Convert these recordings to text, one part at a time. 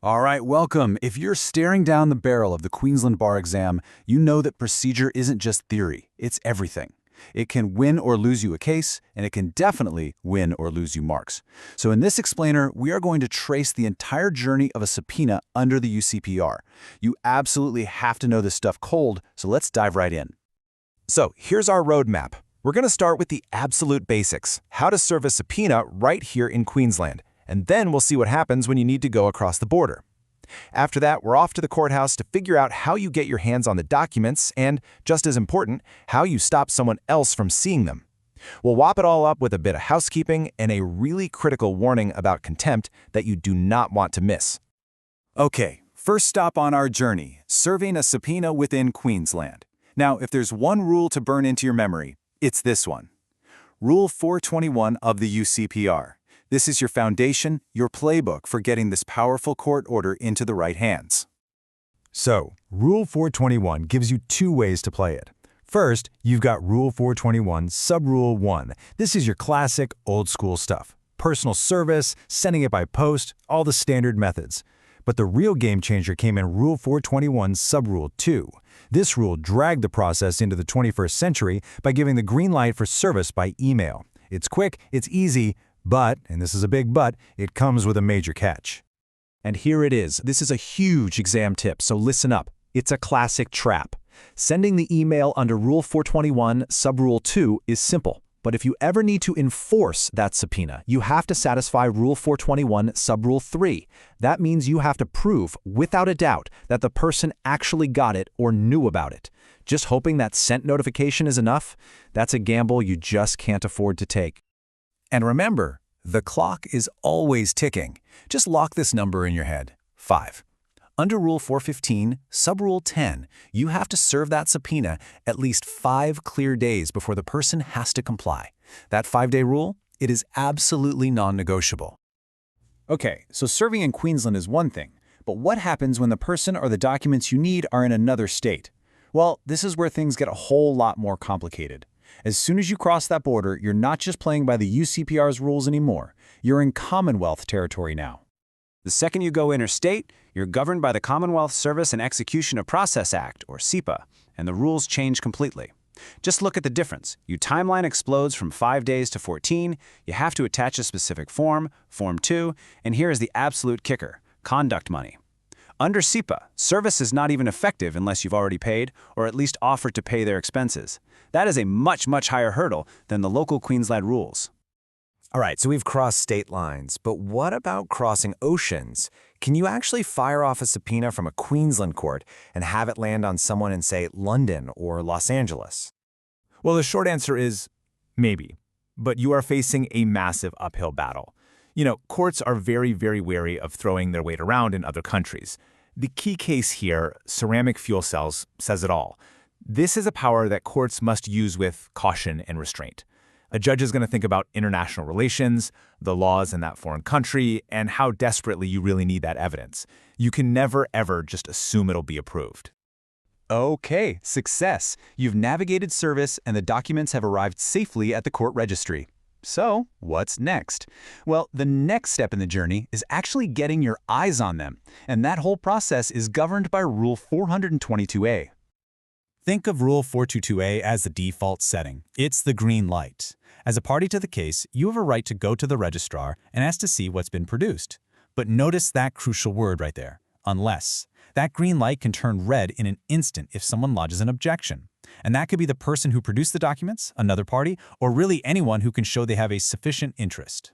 All right, welcome. If you're staring down the barrel of the Queensland bar exam, you know that procedure isn't just theory, it's everything. It can win or lose you a case, and it can definitely win or lose you marks. So in this explainer, we are going to trace the entire journey of a subpoena under the UCPR. You absolutely have to know this stuff cold, so let's dive right in. So here's our roadmap. We're going to start with the absolute basics, how to serve a subpoena right here in Queensland, and then we'll see what happens when you need to go across the border. After that, we're off to the courthouse to figure out how you get your hands on the documents and, just as important, how you stop someone else from seeing them. We'll wrap it all up with a bit of housekeeping and a really critical warning about contempt that you do not want to miss. Okay, first stop on our journey, serving a subpoena within Queensland. Now, if there's one rule to burn into your memory, it's this one. Rule 421 of the UCPR. This is your foundation, your playbook for getting this powerful court order into the right hands. So, Rule 421 gives you two ways to play it. First, you've got Rule 421, Sub-Rule 1. This is your classic, old-school stuff. Personal service, sending it by post, all the standard methods. But the real game changer came in Rule 421, Sub-Rule 2. This rule dragged the process into the 21st century by giving the green light for service by email. It's quick, it's easy, but, and this is a big but, it comes with a major catch. And here it is. This is a huge exam tip, so listen up. It's a classic trap. Sending the email under Rule 421, Sub-Rule 2 is simple. But if you ever need to enforce that subpoena, you have to satisfy Rule 421, Sub-Rule 3. That means you have to prove, without a doubt, that the person actually got it or knew about it. Just hoping that sent notification is enough? That's a gamble you just can't afford to take. And remember, the clock is always ticking. Just lock this number in your head, 5. Under Rule 415, Sub-Rule 10, you have to serve that subpoena at least 5 clear days before the person has to comply. That 5-day rule, it is absolutely non-negotiable. Okay, so serving in Queensland is one thing, but what happens when the person or the documents you need are in another state? Well, this is where things get a whole lot more complicated. As soon as you cross that border, you're not just playing by the UCPR's rules anymore. You're in Commonwealth territory now. The second you go interstate, you're governed by the Commonwealth Service and Execution of Process Act, or SEPA, and the rules change completely. Just look at the difference. Your timeline explodes from 5 days to 14, you have to attach a specific form, Form 2, and here is the absolute kicker, conduct money. Under SEPA, service is not even effective unless you've already paid, or at least offered to pay their expenses. That is a much higher hurdle than the local Queensland rules. All right, so we've crossed state lines, but what about crossing oceans? Can you actually fire off a subpoena from a Queensland court and have it land on someone in, say, London or Los Angeles? Well, the short answer is maybe, but you are facing a massive uphill battle. Courts are very wary of throwing their weight around in other countries. The key case here, ceramic fuel cells, says it all. This is a power that courts must use with caution and restraint. A judge is going to think about international relations, the laws in that foreign country, and how desperately you really need that evidence. You can never, ever just assume it'll be approved. Okay, success. You've navigated service and the documents have arrived safely at the court registry. So, what's next? Well, the next step in the journey is actually getting your eyes on them, and that whole process is governed by Rule 422A. Think of Rule 422A as the default setting. It's the green light. As a party to the case, you have a right to go to the registrar and ask to see what's been produced. But notice that crucial word right there, unless. That green light can turn red in an instant if someone lodges an objection. And that could be the person who produced the documents, another party, or really anyone who can show they have a sufficient interest.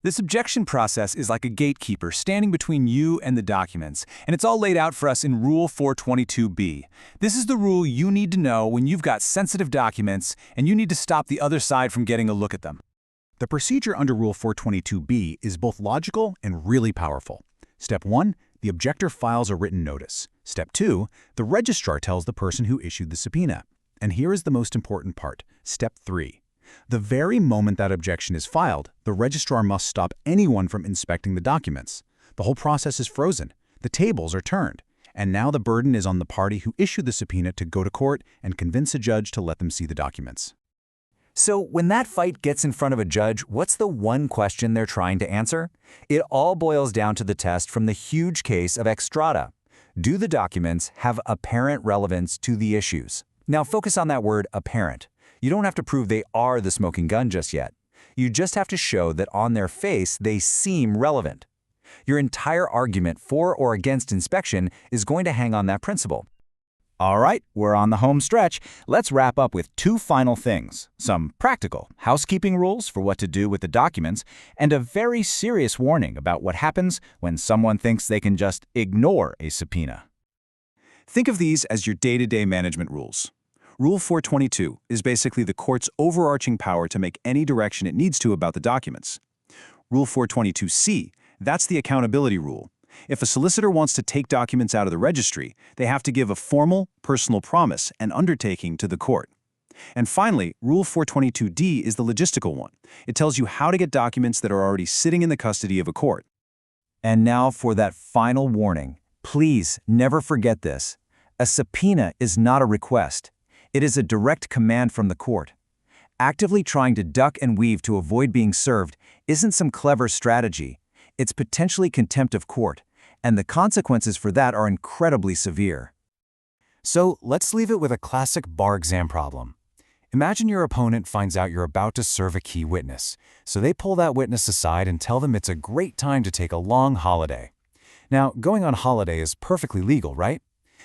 This objection process is like a gatekeeper standing between you and the documents, and it's all laid out for us in Rule 422B. This is the rule you need to know when you've got sensitive documents and you need to stop the other side from getting a look at them. The procedure under Rule 422B is both logical and really powerful. Step 1, the objector files a written notice. Step 2, the registrar tells the person who issued the subpoena. And here is the most important part, Step 3. The very moment that objection is filed, the registrar must stop anyone from inspecting the documents. The whole process is frozen. The tables are turned. And now the burden is on the party who issued the subpoena to go to court and convince a judge to let them see the documents. So when that fight gets in front of a judge, what's the one question they're trying to answer? It all boils down to the test from the huge case of extrata. Do the documents have apparent relevance to the issues? Now focus on that word apparent. You don't have to prove they are the smoking gun just yet. You just have to show that on their face they seem relevant. Your entire argument for or against inspection is going to hang on that principle. All right, we're on the home stretch. Let's wrap up with two final things. Some practical housekeeping rules for what to do with the documents, and a very serious warning about what happens when someone thinks they can just ignore a subpoena. Think of these as your day-to-day management rules. Rule 422 is basically the court's overarching power to make any direction it needs to about the documents. Rule 422C, that's the accountability rule. If a solicitor wants to take documents out of the registry, they have to give a formal, personal promise and undertaking to the court. And finally, Rule 422D is the logistical one. It tells you how to get documents that are already sitting in the custody of a court. And now for that final warning. Please never forget this. A subpoena is not a request. It is a direct command from the court. Actively trying to duck and weave to avoid being served isn't some clever strategy. It's potentially contempt of court, and the consequences for that are incredibly severe. So let's leave it with a classic bar exam problem. Imagine your opponent finds out you're about to serve a key witness, so they pull that witness aside and tell them it's a great time to take a long holiday. Now, going on holiday is perfectly legal, right?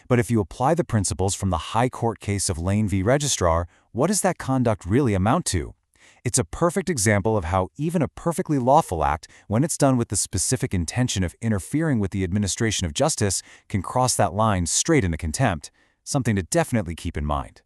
But if you apply the principles from the High Court case of Lane v. Registrar, what does that conduct really amount to? It's a perfect example of how even a perfectly lawful act, when it's done with the specific intention of interfering with the administration of justice, can cross that line straight into contempt, something to definitely keep in mind.